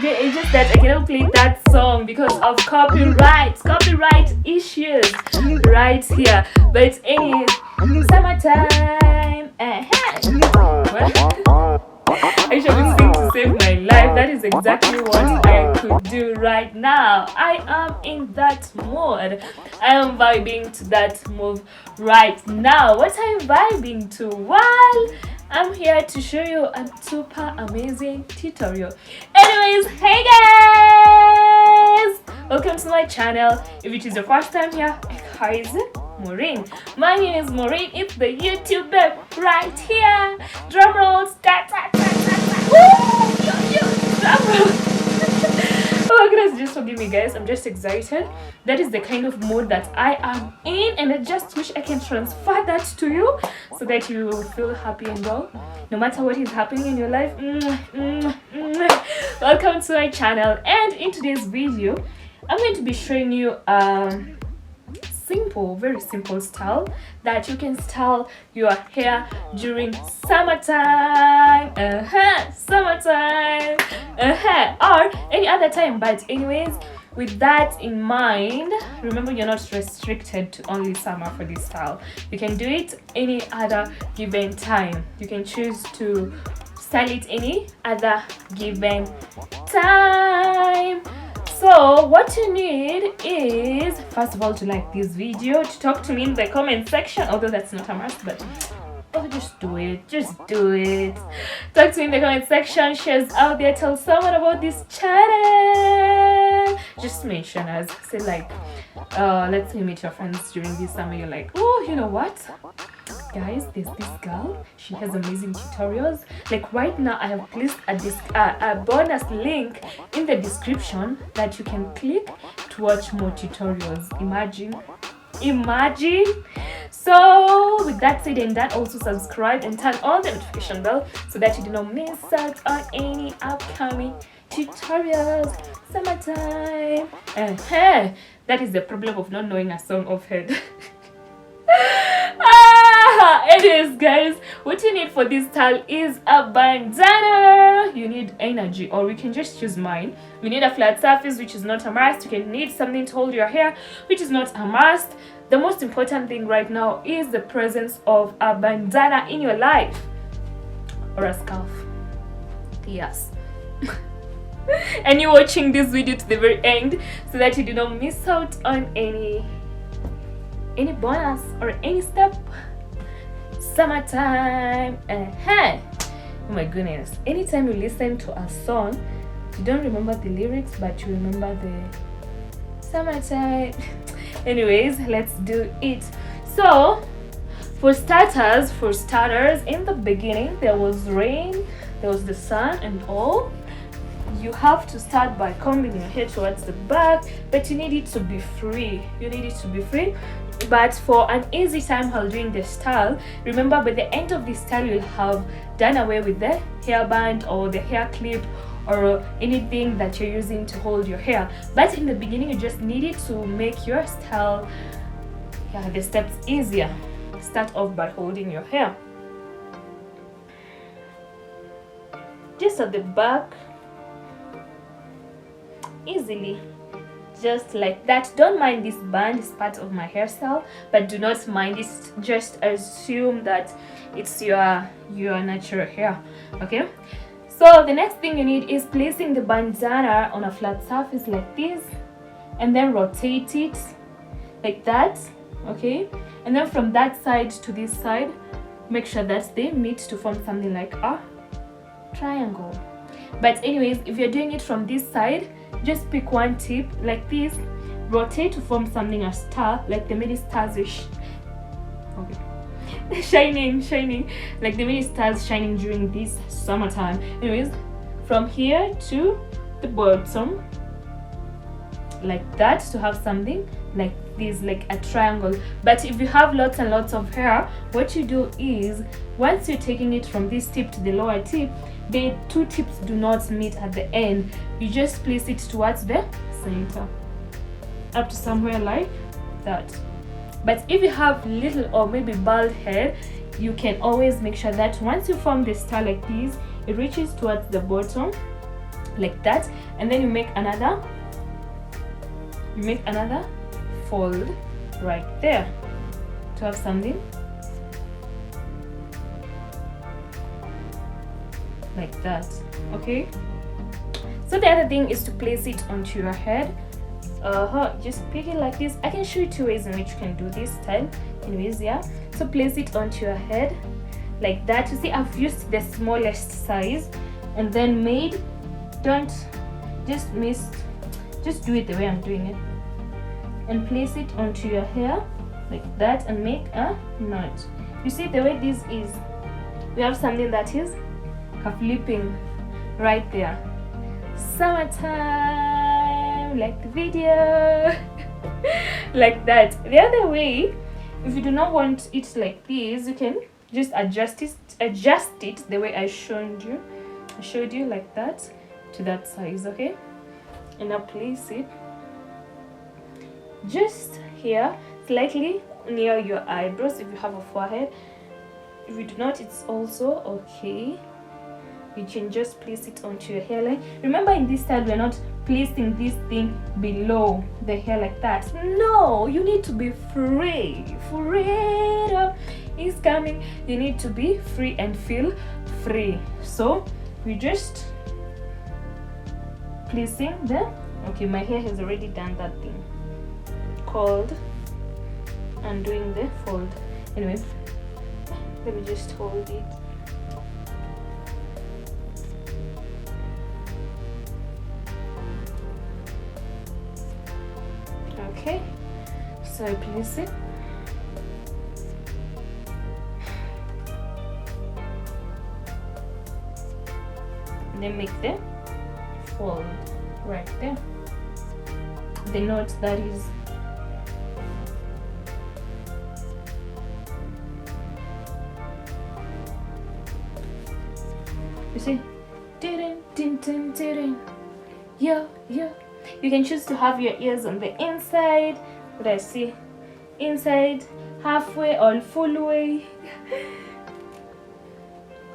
It's just that I cannot play that song because of copyright issues right here. But anyways, summertime. I should be sing to save my life. That is exactly what I could do right now. I am in that mood. I am vibing to that move right now. What I'm vibing to? Well, I'm here to show you a super amazing tutorial. Anyways, hey guys! Welcome to my channel. If it is your first time here, guys, Maureen. My name is Maureen. It's the YouTube babe right here. Drum rolls. Woo! Drum rolls. Oh my goodness, just forgive me guys, I'm just excited. That is the kind of mood that I am in, and I just wish I can transfer that to you so that you will feel happy and well no matter what is happening in your life. Welcome to my channel, and in today's video I'm going to be showing you very simple style that you can style your hair during summertime, or any other time. But anyways, with that in mind, remember you're not restricted to only summer for this style. You can do it any other given time. You can choose to style it any other given time. So what you need is, first of all, to like this video, to talk to me in the comment section, although that's not a must, but just do it. Talk to me in the comment section, shares out there, tell someone about this channel. Just mention us, say like, let's say meet your friends during this summer. You're like, oh, you know what guys, there's this girl, she has amazing tutorials. Like right now I have placed a bonus link in the description that you can click to watch more tutorials. Imagine. So with that said and done, also subscribe and turn on the notification bell so that you do not miss out on any upcoming tutorials. Summertime. That is the problem of not knowing a song offhand. Anyways guys, what you need for this style is a bandana. You need energy, or we can just choose mine. You need a flat surface, which is not a must. You can need something to hold your hair, which is not a must. The most important thing right now is the presence of a bandana in your life, or a scarf. Yes. And you're watching this video to the very end so that you do not miss out on any bonus or any step. Summertime. Oh my goodness, anytime you listen to a song, you don't remember the lyrics, but you remember the summertime. Anyways, let's do it. So for starters, in the beginning there was rain, there was the sun and all. You have to start by combing your hair towards the back, but you need it to be free. But for an easy time while doing the style, remember by the end of the style you'll have done away with the hairband or the hair clip or anything that you're using to hold your hair. But in the beginning you just need it to make your style, the steps easier. Start off by holding your hair just at the back, easily, just like that. Don't mind this band, it's part of my hairstyle, but do not mind it. Just assume that it's your natural hair. Okay, so the next thing you need is placing the bandana on a flat surface like this, and then rotate it like that. Okay, and then from that side to this side, make sure that they meet to form something like a triangle. But anyways, if you're doing it from this side, just pick one tip like this, rotate to form something a star, like the many stars shining like the many stars shining during this summertime. Anyways, from here to the bottom like that, to have something like this, like a triangle. But if you have lots and lots of hair, what you do is, once you're taking it from this tip to the lower tip, the two tips do not meet at the end. You just place it towards the center, up to somewhere like that. But if you have little or maybe bald head, you can always make sure that once you form the star like this, it reaches towards the bottom like that, and then you make another fold right there to have something like that. Okay, so the other thing is to place it onto your head. Just pick it like this. I can show you 2 ways in which you can do this style. Anyways, yeah, so place it onto your head like that. You see, I've used the smallest size and then made, don't just miss, just do it the way I'm doing it, and place it onto your hair like that and make a knot. You see the way this is, we have something that is flipping right there. Summertime, like the video. Like that. The other way, if you do not want it like this, you can just adjust it the way I showed you like that to that size. Okay, and now place it just here, slightly near your eyebrows if you have a forehead. If you do not, it's also okay. You can just place it onto your hairline. Remember, in this style, we're not placing this thing below the hair like that. No, you need to be free. Freedom is coming. You need to be free and feel free. So we just placing the, okay, my hair has already done that thing called undoing the fold. Anyway, let me just hold it. Okay, so I place it. And then make the fold right there. The knot that is you see, yo. You can choose to have your ears on the inside, but I see inside, halfway or full way,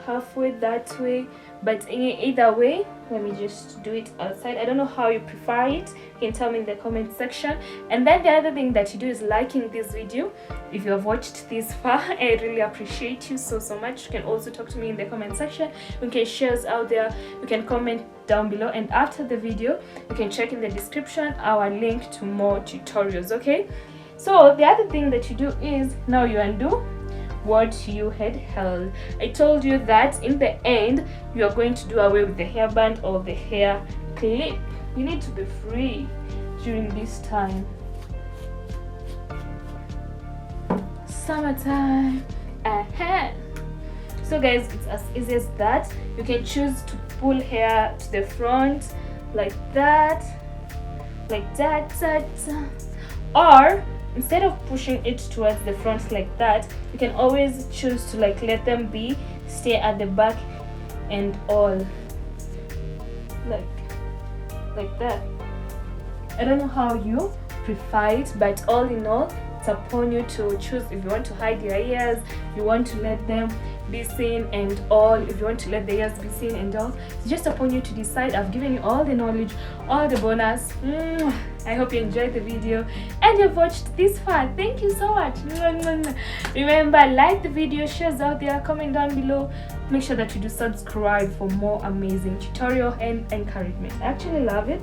halfway that way. But either way, let me just do it outside. I don't know how you prefer it. You can tell me in the comment section. And then the other thing that you do is liking this video. If you have watched this far, I really appreciate you so much. You can also talk to me in the comment section. You can share us out there. You can comment down below, and after the video you can check in the description our link to more tutorials. Okay, so the other thing that you do is now you undo what you had held. I told you that in the end you are going to do away with the hairband or the hair clip. You need to be free during this time. Summertime. So guys, it's as easy as that. You can choose to pull hair to the front like that, or instead of pushing it towards the front like that, you can always choose to like let them stay at the back and all like that. I don't know how you prefer it, but all in all, it's upon you to choose. If you want to hide your ears, you want to let them be seen and all, if you want to let the ears be seen and all, it's just upon you to decide. I've given you all the knowledge, all the bonus. I hope you enjoyed the video and you've watched this far. Thank you so much. Remember, like the video, shares out there, comment down below. Make sure that you do subscribe for more amazing tutorial and encouragement. I actually love it.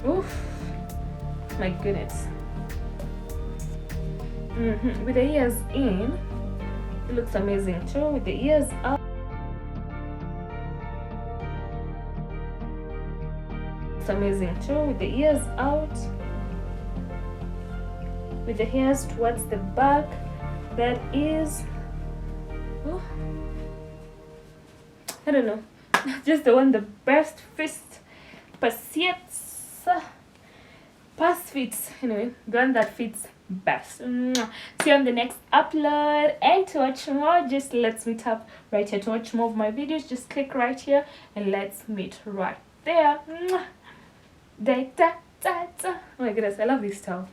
Oof, my goodness. With the ears in, it looks amazing too. With the ears out, it's amazing too. With the ears out, with the hairs towards the back, that is, oh, I don't know, just the one the best fits, fits, anyway, the one that fits best. See you on the next upload, and to watch more, just let's meet up right here. To watch more of my videos, just click right here and let's meet right there. Oh my goodness, I love this style.